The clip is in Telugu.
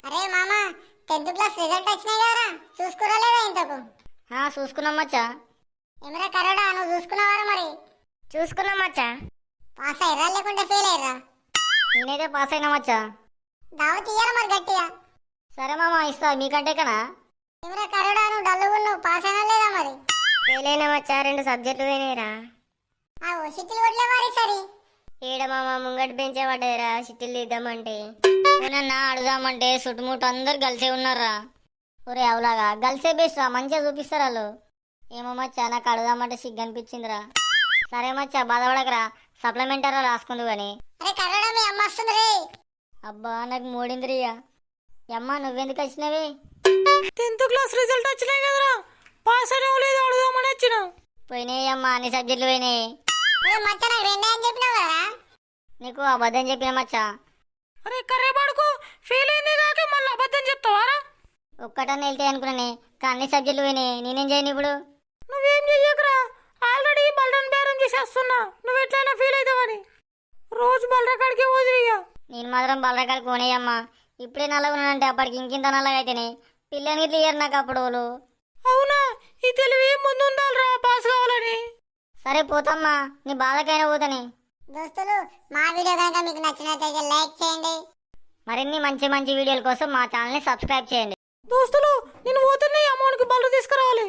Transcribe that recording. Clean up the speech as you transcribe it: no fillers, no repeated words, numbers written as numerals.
అరే మామ, 10th క్లాస్ రిజల్ట్ వచ్చినాయి కదరా, చూసుకురాలేదా ఇంతకు? చూసుకున్నాం మచ్చా. ఏమరా కరోడా, నువ్వు చూసుకున్నావారా? మరి చూసుకున్నాం మచ్చా. పాస్ అయ్యరా లేకుంటే ఫెయిల్ అయ్యరా? నేనైతే పాస్ అయినా మచ్చా. దావత్ ఇయ్యారా మరి గట్టిగా? సరే మామ, ఇస్తా. మీకంటే కనా? ఏమరా కరోడా, నువ్వు డల్లుగా నువ్వు పాస్ అయినా లేదా మరి? ఫెయిల్ అయినా మచ్చా, 2 సబ్జెక్టులు పోయినాయిరా. ఆ సిటీలు కొట్లే మరి సరి. ఏడ మామ, ముంగటి బెంచే పడ్డాయిరా చిట్టీలు తీద్దామంటే. ఏమన్నా అడుగుదామంటే చుట్టుముట్టు అందరు గలిసే ఉన్నారా. ఒరే అవులాగా గలిసే బెస్ట్ రా, మంచిగా చూపిస్తారు వాళ్ళు. ఏమో మచ్చా, నాకు అడుగుదామంటే సిగ్గు అనిపించిందిరా. సరే మచ్చా, బాధపడకరా, సప్లిమెంటరీ రాసుకుందు కానీ. అరే కరోడా, మీ అమ్మ వస్తుంది రే. అబ్బా, నాకు మూడింద్రియా. అమ్మ, నువ్వెందుకు వచ్చినవి? 10th క్లాస్ రిజల్ట్ వచ్చినాయి కదరా, పాస్ అయినా లేదు అడుగుదామని వచ్చిన. పోయినాయి అమ్మ, అన్ని సబ్జెక్టులు పోయినాయి. మచ్చ నాకు రెండే అని చెప్పినావు కదరా? నీకు అబద్ధం చెప్పిన మచ్చా. అరే కర్రే పడుకో, ఫెయిల్ అయింది కాక మళ్ళీ అబద్ధం చెప్తావారా? ఒక్కటన్నా వెళ్తే అనుకున్నానే, కానీ అన్ని సబ్జెక్టులు పోయినాయి. నేనేం చేయను ఇప్పుడు? నువ్వేం చెయ్యకరా, ఆల్రెడీ బలరాన్ని బేరం చేసేస్తున్నా. నువ్వు ఎట్లయినా ఫీల్ అవుతావని రోజు బలరా కాడికే వదిలిగా. నేను మాత్రం బలరకాయలు కోనేయమ్మా. ఇప్పుడే నల్లగా ఉన్నానంటే అప్పటికి ఇంకింత నల్లగా అయితేనే పిల్లని ఇట్లా ఇయ్యరు నాకు అప్పుడు వాళ్ళు. అవునా, ఈ తెలివి ముందు ఉండాలిరా పాస్ కావాలని. సరే పోతమ్మా, నీ బాధకైనా పోతాని. దోస్తులు, మా వీడియో కనుక మీకు నచ్చినట్లయితే లైక్ చేయండి. మరిన్ని మంచి మంచి వీడియోల కోసం మా ఛానల్ని సబ్స్క్రైబ్ చేయండి. దోస్తులు, నేను పోతున్నా, అమౌంట్కి బలరు తీసుకురావాలి.